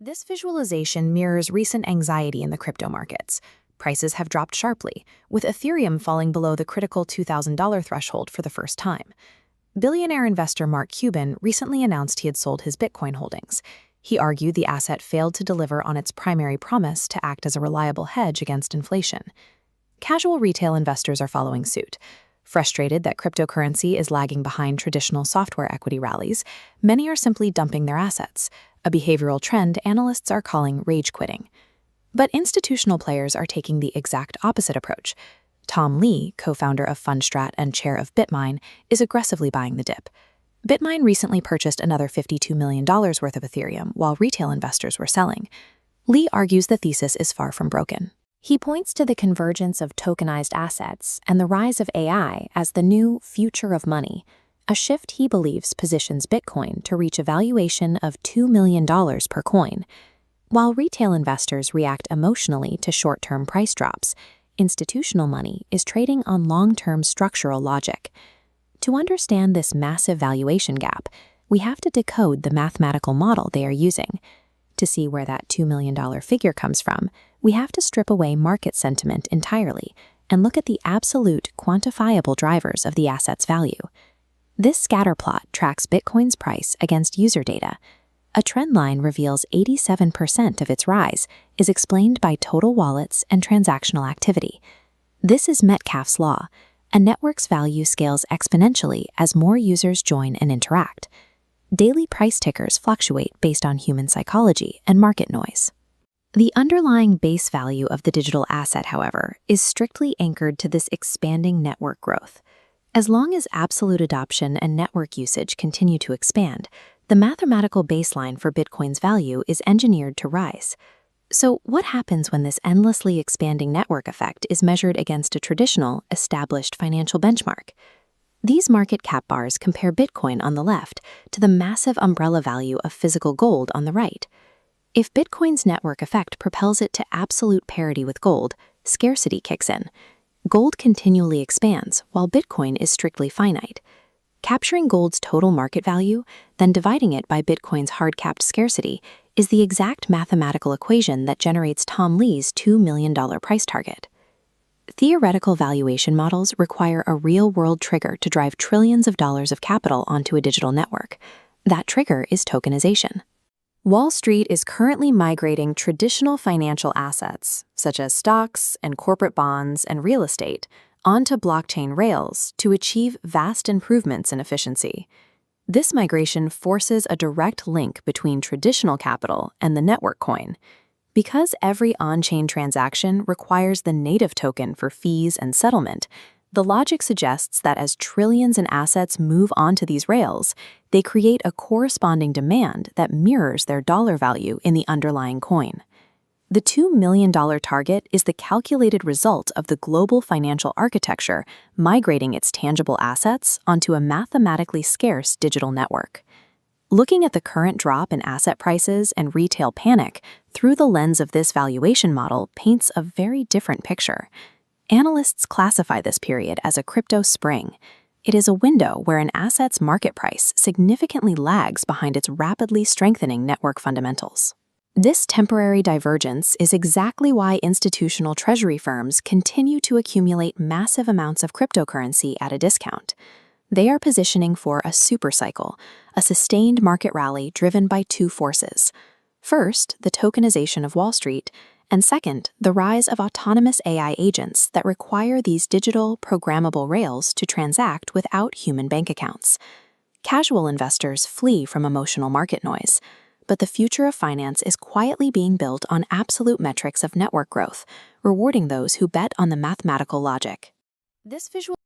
This visualization mirrors recent anxiety in the crypto markets. Prices have dropped sharply, with Ethereum falling below the critical $2,000 threshold for the first time. Billionaire investor Mark Cuban recently announced he had sold his Bitcoin holdings. He argued the asset failed to deliver on its primary promise to act as a reliable hedge against inflation. Casual retail investors are following suit. Frustrated that cryptocurrency is lagging behind traditional software equity rallies, many are simply dumping their assets, a behavioral trend analysts are calling rage quitting. But institutional players are taking the exact opposite approach. Tom Lee, co-founder of Fundstrat and chair of BitMine, is aggressively buying the dip. BitMine recently purchased another $52 million worth of Ethereum while retail investors were selling. Lee argues the thesis is far from broken. He points to the convergence of tokenized assets and the rise of AI as the new future of money, a shift he believes positions Bitcoin to reach a valuation of $2 million per coin. While retail investors react emotionally to short-term price drops, institutional money is trading on long-term structural logic. To understand this massive valuation gap, we have to decode the mathematical model they are using. To see where that $2 million figure comes from, we have to strip away market sentiment entirely and look at the absolute quantifiable drivers of the asset's value. This scatter plot tracks Bitcoin's price against user data. A trend line reveals 87% of its rise is explained by total wallets and transactional activity. This is Metcalfe's law. A network's value scales exponentially as more users join and interact. Daily price tickers fluctuate based on human psychology and market noise. The underlying base value of the digital asset, however, is strictly anchored to this expanding network growth. As long as absolute adoption and network usage continue to expand, the mathematical baseline for Bitcoin's value is engineered to rise. So what happens when this endlessly expanding network effect is measured against a traditional, established financial benchmark? These market cap bars compare Bitcoin on the left to the massive umbrella value of physical gold on the right. If Bitcoin's network effect propels it to absolute parity with gold, scarcity kicks in. Gold continually expands, while Bitcoin is strictly finite. Capturing gold's total market value, then dividing it by Bitcoin's hard-capped scarcity, is the exact mathematical equation that generates Tom Lee's $2 million price target. Theoretical valuation models require a real-world trigger to drive trillions of dollars of capital onto a digital network. That trigger is tokenization. Wall Street is currently migrating traditional financial assets, such as stocks and corporate bonds and real estate, onto blockchain rails to achieve vast improvements in efficiency. This migration forces a direct link between traditional capital and the network coin. Because every on-chain transaction requires the native token for fees and settlement, the logic suggests that as trillions in assets move onto these rails, they create a corresponding demand that mirrors their dollar value in the underlying coin. The $2 million target is the calculated result of the global financial architecture migrating its tangible assets onto a mathematically scarce digital network. Looking at the current drop in asset prices and retail panic through the lens of this valuation model paints a very different picture. Analysts classify this period as a crypto spring. It is a window where an asset's market price significantly lags behind its rapidly strengthening network fundamentals. This temporary divergence is exactly why institutional treasury firms continue to accumulate massive amounts of cryptocurrency at a discount. They are positioning for a supercycle, a sustained market rally driven by two forces. First, the tokenization of Wall Street, and second, the rise of autonomous AI agents that require these digital, programmable rails to transact without human bank accounts. Casual investors flee from emotional market noise, but the future of finance is quietly being built on absolute metrics of network growth, rewarding those who bet on the mathematical logic. This visual